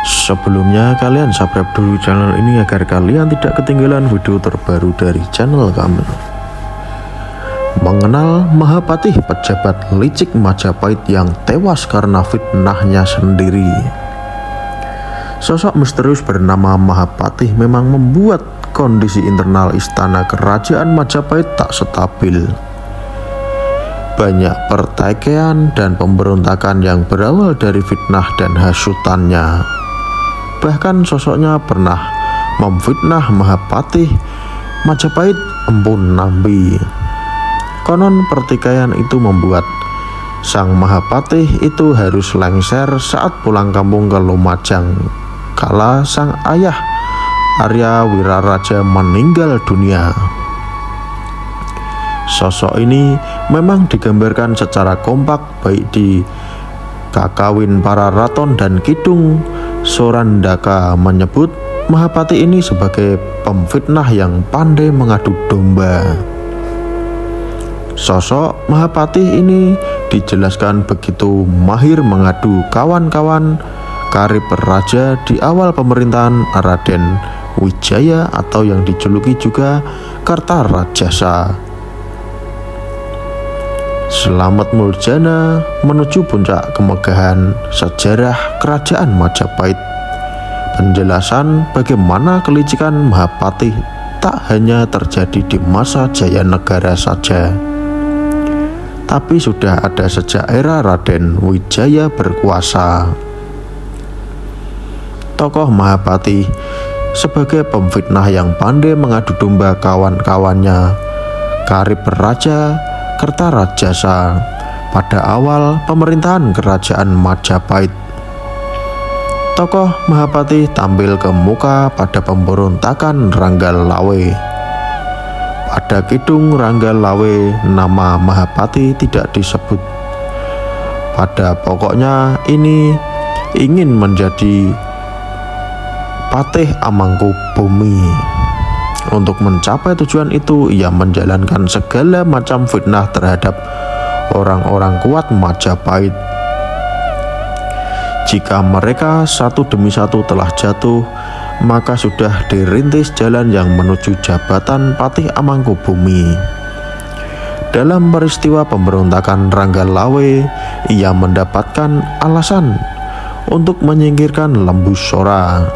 Sebelumnya kalian subscribe dulu channel ini agar kalian tidak ketinggalan video terbaru dari channel kami. Mengenal Mahapatih, pejabat licik Majapahit yang tewas karena fitnahnya sendiri. Sosok misterius bernama Mahapatih memang membuat kondisi internal istana kerajaan Majapahit tak stabil. Banyak pertikaian dan pemberontakan yang berawal dari fitnah dan hasutannya. Bahkan sosoknya pernah memfitnah Mahapatih Majapahit Empu Nambi. Konon pertikaian itu membuat sang Mahapatih itu harus lengser saat pulang kampung ke Lumajang kala sang ayah Arya Wiraraja meninggal dunia. Sosok ini memang digambarkan secara kompak baik di Kakawin Para Raton dan Kidung Sorandaka menyebut Mahapatih ini sebagai pemfitnah yang pandai mengadu domba. Sosok Mahapatih ini dijelaskan begitu mahir mengadu kawan-kawan karib raja di awal pemerintahan Raden Wijaya atau yang dijuluki juga Kertarajasa. Selamat Muljana menuju puncak kemegahan sejarah kerajaan Majapahit. Penjelasan bagaimana kelicikan Mahapatih tak hanya terjadi di masa Jaya Negara saja, tapi sudah ada sejak era Raden Wijaya berkuasa. Tokoh Mahapatih sebagai pemfitnah yang pandai mengadu domba kawan-kawannya karib raja Kertarajasa pada awal pemerintahan kerajaan Majapahit. Tokoh Mahapatih tampil ke muka pada pemberontakan Ranggalawe. Pada Kidung Ranggalawe nama Mahapatih tidak disebut. Pada pokoknya ini ingin menjadi Patih Amangkubumi. Untuk mencapai tujuan itu, ia menjalankan segala macam fitnah terhadap orang-orang kuat Majapahit. Jika mereka satu demi satu telah jatuh, maka sudah dirintis jalan yang menuju jabatan Patih Amangkubumi. Dalam peristiwa pemberontakan Ranggalawe, ia mendapatkan alasan untuk menyingkirkan Lembu Sora.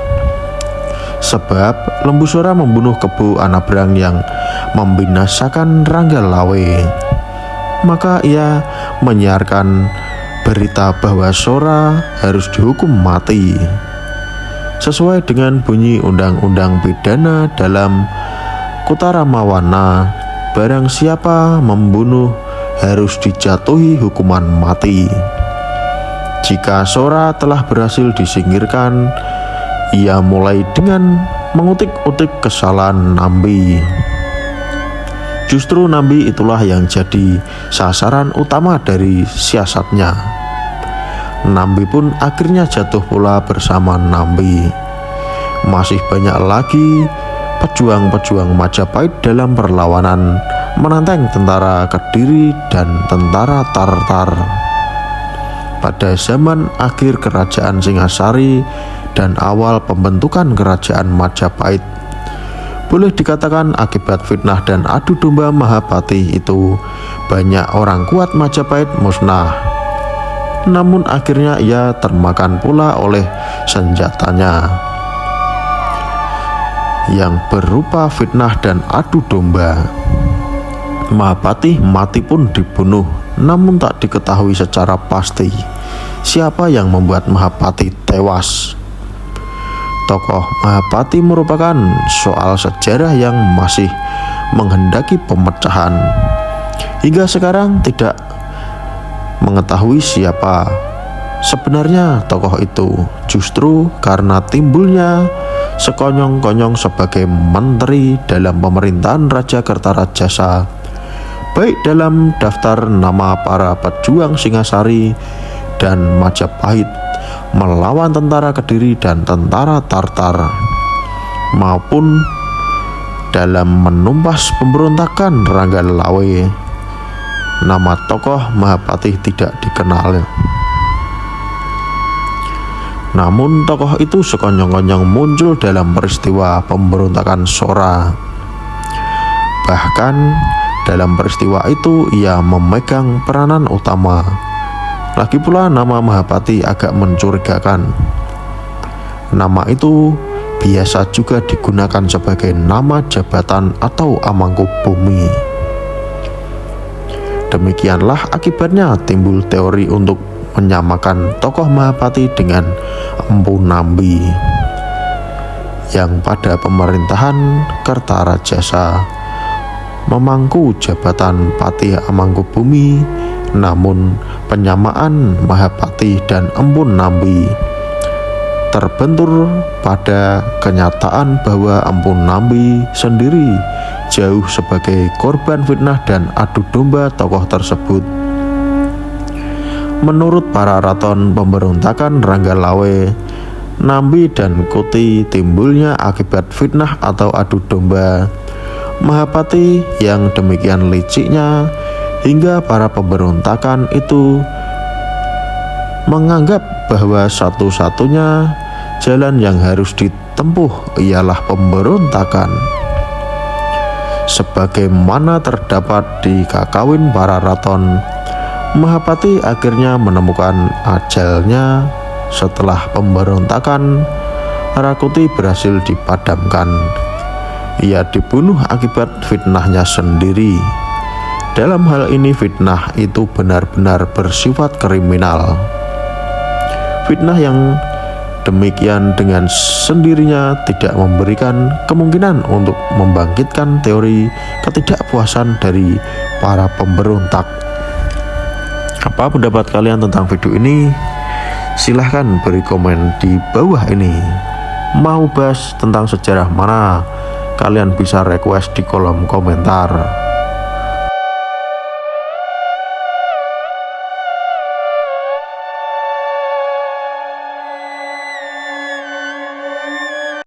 Sebab Lembu Sora membunuh Kebu Anabrang yang membinasakan Ranggalawe. Maka ia menyiarkan berita bahwa Sora harus dihukum mati sesuai dengan bunyi undang-undang pidana dalam Kutaramawana. Barang siapa membunuh harus dijatuhi hukuman mati. Jika Sora telah berhasil disingkirkan, ia mulai dengan mengutik-utik kesalahan Nambi. Justru Nambi itulah yang jadi sasaran utama dari siasatnya. Nambi pun akhirnya jatuh pula bersama Nambi. Masih banyak lagi pejuang-pejuang Majapahit dalam perlawanan menantang tentara Kediri dan tentara Tartar. Pada zaman akhir kerajaan Singasari dan awal pembentukan kerajaan Majapahit, boleh dikatakan akibat fitnah dan adu domba Mahapatih itu banyak orang kuat Majapahit musnah. Namun akhirnya ia termakan pula oleh senjatanya yang berupa fitnah dan adu domba. Mahapatih mati pun dibunuh, namun tak diketahui secara pasti siapa yang membuat Mahapatih tewas. Tokoh Mahapatih merupakan soal sejarah yang masih menghendaki pemecahan. Hingga sekarang tidak mengetahui siapa sebenarnya tokoh itu, justru karena timbulnya sekonyong-konyong sebagai menteri dalam pemerintahan Raja Kertarajasa, baik dalam daftar nama para pejuang Singasari dan Majapahit melawan tentara Kediri dan tentara Tartar, maupun dalam menumpas pemberontakan Ranggalawe. Nama tokoh Mahapati tidak dikenal. Namun tokoh itu sekonyong-konyong muncul dalam peristiwa pemberontakan Sora. Bahkan dalam peristiwa itu ia memegang peranan utama. Lagi pula nama Mahapati agak mencurigakan. Nama itu biasa juga digunakan sebagai nama jabatan atau Amangkubumi. Demikianlah akibatnya timbul teori untuk menyamakan tokoh Mahapati dengan Empu Nambi yang pada pemerintahan Kertarajasa memangku jabatan Patih Amangkubumi, namun penyamaan Mahapati dan Empu Nambi terbentur pada kenyataan bahwa Empu Nambi sendiri jauh sebagai korban fitnah dan adu domba tokoh tersebut. Menurut para raton pemberontakan Ranggalawe, Nambi dan Kuti timbulnya akibat fitnah atau adu domba Mahapati yang demikian liciknya hingga para pemberontakan itu menganggap bahwa satu-satunya jalan yang harus ditempuh ialah pemberontakan. Sebagaimana terdapat di Kakawin para raton, Mahapati akhirnya menemukan ajalnya setelah pemberontakan Rakuti berhasil dipadamkan. Ia dibunuh akibat fitnahnya sendiri. Dalam hal ini fitnah itu benar-benar bersifat kriminal. Fitnah yang demikian dengan sendirinya tidak memberikan kemungkinan untuk membangkitkan teori ketidakpuasan dari para pemberontak. Apa pendapat kalian tentang video ini? Silahkan beri komen di bawah ini. Mau bahas tentang sejarah mana? Kalian bisa request di kolom komentar.